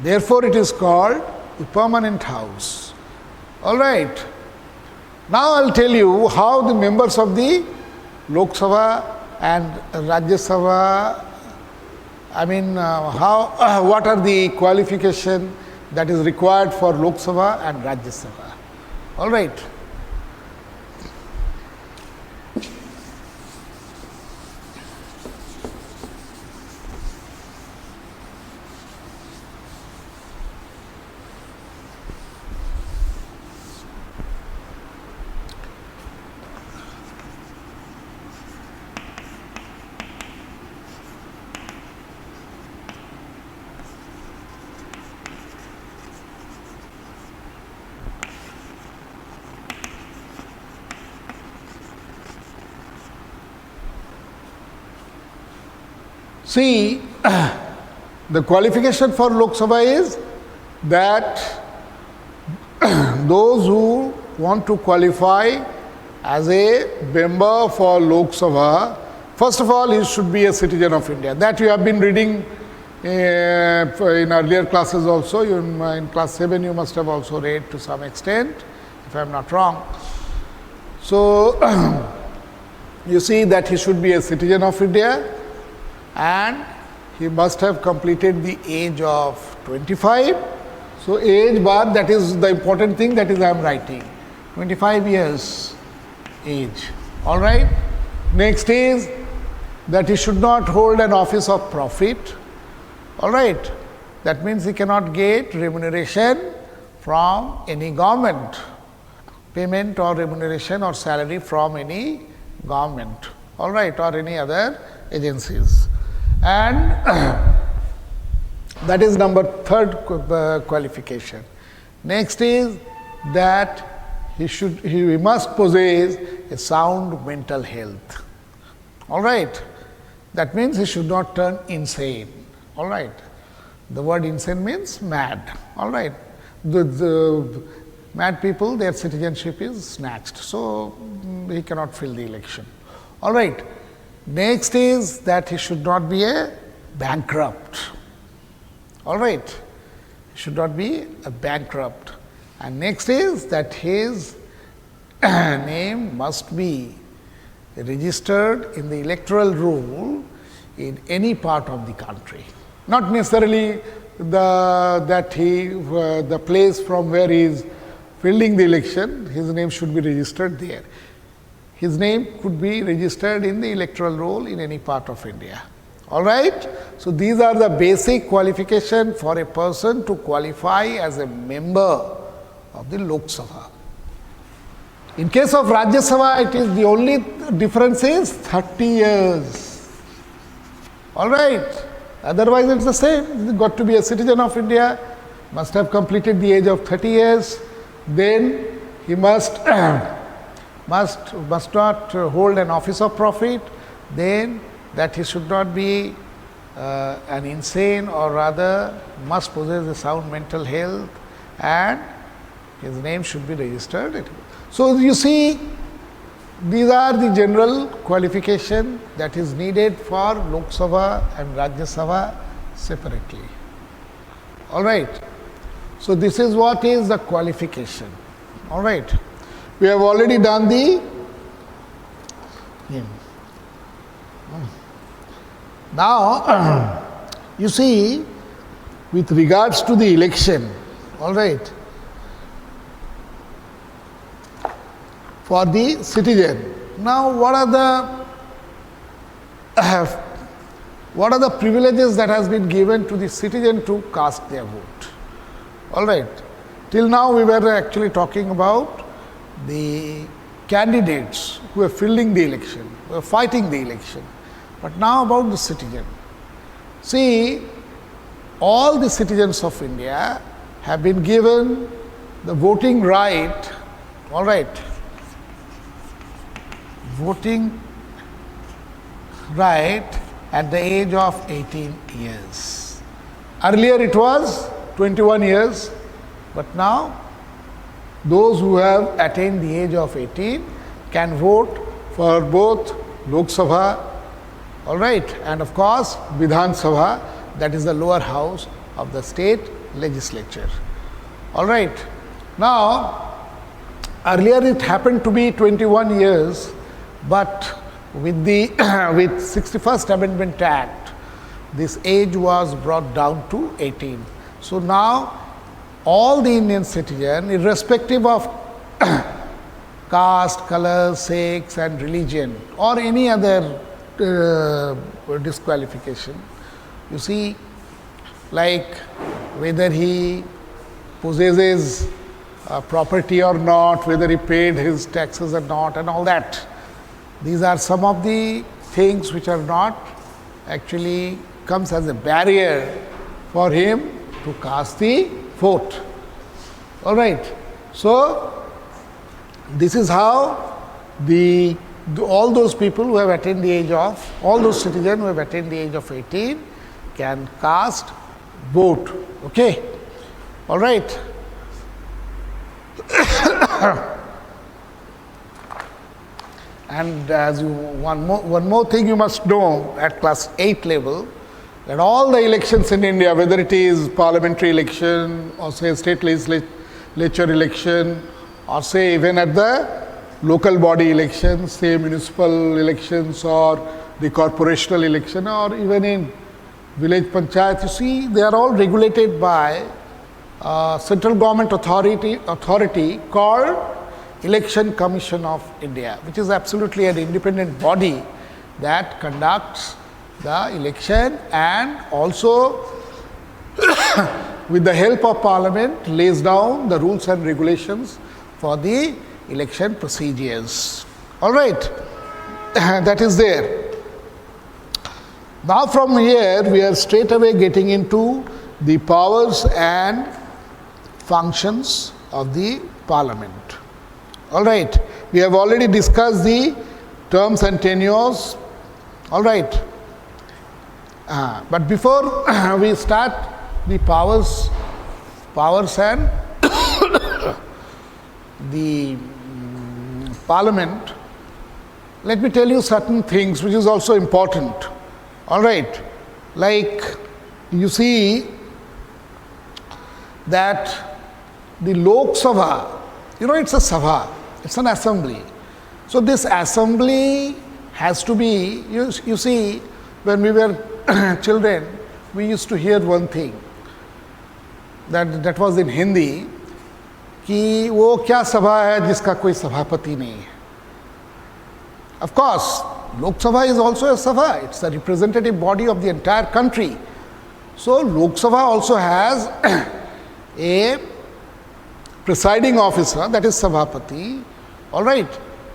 Therefore, it is called the permanent house. All right. Now, I will tell you how the members of the Lok Sabha and Rajya Sabha, what are the qualification that is required for Lok Sabha and Rajya Sabha. All right. See, the qualification for Lok Sabha is that those who want to qualify as a member for Lok Sabha, first of all, he should be a citizen of India. That you have been reading in earlier classes also. In class 7, you must have also read to some extent, if I am not wrong. So, you see that he should be a citizen of India, and he must have completed the age of 25. So, age bar, that is the important thing, that is I am writing 25 years age. All right. Next is that he should not hold an office of profit. All right. That means he cannot get remuneration from any government, payment or remuneration or salary from any government. All right, or any other agencies. And that is number third qualification. Next is that he must possess a sound mental health. All right. That means he should not turn insane. All right. The word insane means mad. All right. The mad people, their citizenship is snatched. So, he cannot fill the election. All right. Next is that he should not be a bankrupt. All right. He should not be a bankrupt. And next is that his name must be registered in the electoral roll in any part of the country. Not necessarily the place from where he is fielding the election, his name should be registered there. His name could be registered in the electoral roll in any part of India. All right. So, these are the basic qualification for a person to qualify as a member of the Lok Sabha. In case of Rajya Sabha, it is the only difference is 30 years. All right. Otherwise, it is the same. You got to be a citizen of India, must have completed the age of 30 years. Then he must not hold an office of profit. Then that he should not be an insane, or rather must possess a sound mental health, and his name should be registered. So, you see, these are the general qualification that is needed for Lok Sabha and Rajya Sabha separately. All right. So, this is what is the qualification. All right. We have already done the now, you see, with regards to the election, all right, for the citizen. Now, what are the privileges that has been given to the citizen to cast their vote? All right. Till now, we were actually talking about the candidates who are fielding the election, who are fighting the election. But now about the citizen. See, all the citizens of India have been given the voting right, all right, voting right at the age of 18 years. Earlier it was 21 years, but now those who have attained the age of 18 can vote for both Lok Sabha, all right, and of course Vidhan Sabha, that is the lower house of the state legislature. All right. Now, earlier it happened to be 21 years, but with the with 61st Amendment Act, this age was brought down to 18. So now all the Indian citizens, irrespective of caste, color, sex and religion or any other disqualification, you see, like whether he possesses property or not, whether he paid his taxes or not, and all that. These are some of the things which are not actually comes as a barrier for him to cast the vote. All right. So this is how all those people who have attained the age of, all those citizens who have attained the age of 18 can cast vote. Okay. All right. And as you, one more thing you must know at class 8 level, that all the elections in India, whether it is parliamentary election or say state legislature election or say even at the local body elections, say municipal elections or the corporational election or even in village panchayat, you see they are all regulated by central government authority called Election Commission of India, which is absolutely an independent body that conducts the election and also with the help of parliament lays down the rules and regulations for the election procedures. All right, that is there. Now from here we are straight away getting into the powers and functions of the parliament. All right, we have already discussed the terms and tenures. All right, but before we start the powers and the parliament, let me tell you certain things which is also important. All right, like you see that the Lok Sabha, you know, it's a Sabha, it's an assembly. So this assembly has to be, you see, when we were children, we used to hear one thing that was in Hindi, कि वो क्या सभा है जिसका कोई सभापति नहीं है. Of course, Lok Sabha is also a Sabha, it's a representative body of the entire country. So Lok Sabha also has a presiding officer, that is Sabhapati, all right,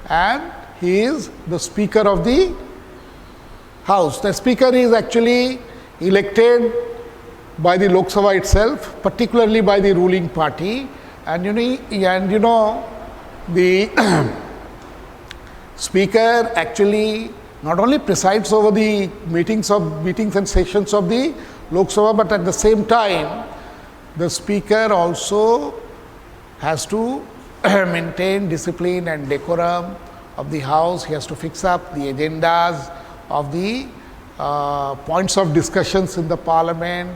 and he is the Speaker of the House. The Speaker is actually elected by the Lok Sabha itself, particularly by the ruling party, and you know the Speaker actually not only presides over the meetings and sessions of the Lok Sabha, but at the same time the Speaker also has to maintain discipline and decorum of the House. He has to fix up the agendas of the points of discussions in the Parliament.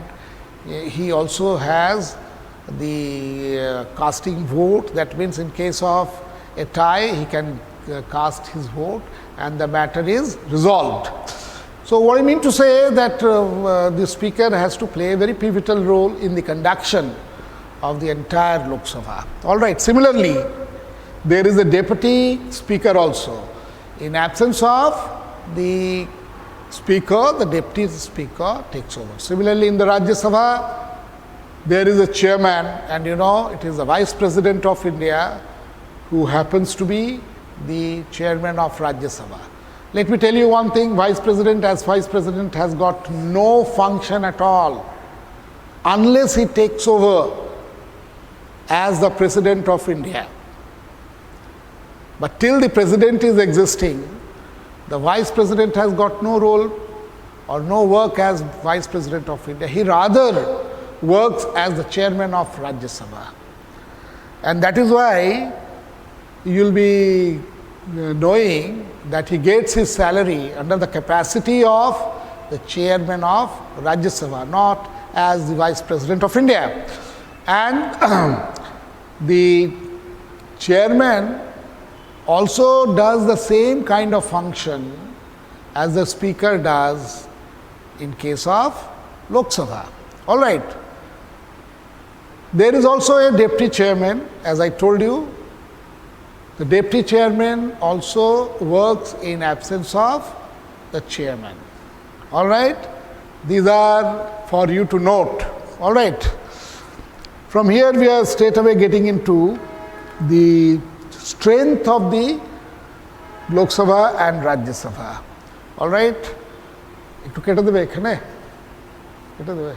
He also has the casting vote. That means in case of a tie, he can cast his vote and the matter is resolved. So what I mean to say that the Speaker has to play a very pivotal role in the conduction of the entire Lok Sabha. All right. Similarly, there is a Deputy Speaker also. In absence of the Speaker, the Deputy Speaker takes over. Similarly, in the Rajya Sabha, there is a chairman, and it is the Vice President of India who happens to be the chairman of Rajya Sabha. Let me tell you one thing, Vice President has got no function at all unless he takes over as the President of India. But till the President is existing, the Vice President has got no role or no work as Vice President of India. He rather works as the Chairman of Rajya Sabha. And that is why you will be knowing that he gets his salary under the capacity of the Chairman of Rajya Sabha, not as the Vice President of India. And the chairman also does the same kind of function as the speaker does in case of Lok Sabha. All right. There is also a deputy chairman, as I told you. The deputy chairman also works in absence of the chairman. All right. These are for you to note. All right. From here we are straight away getting into the strength of the Lok Sabha and Rajya Sabha. All right. একটু কেটে দেবে এখানে কেটে দেবে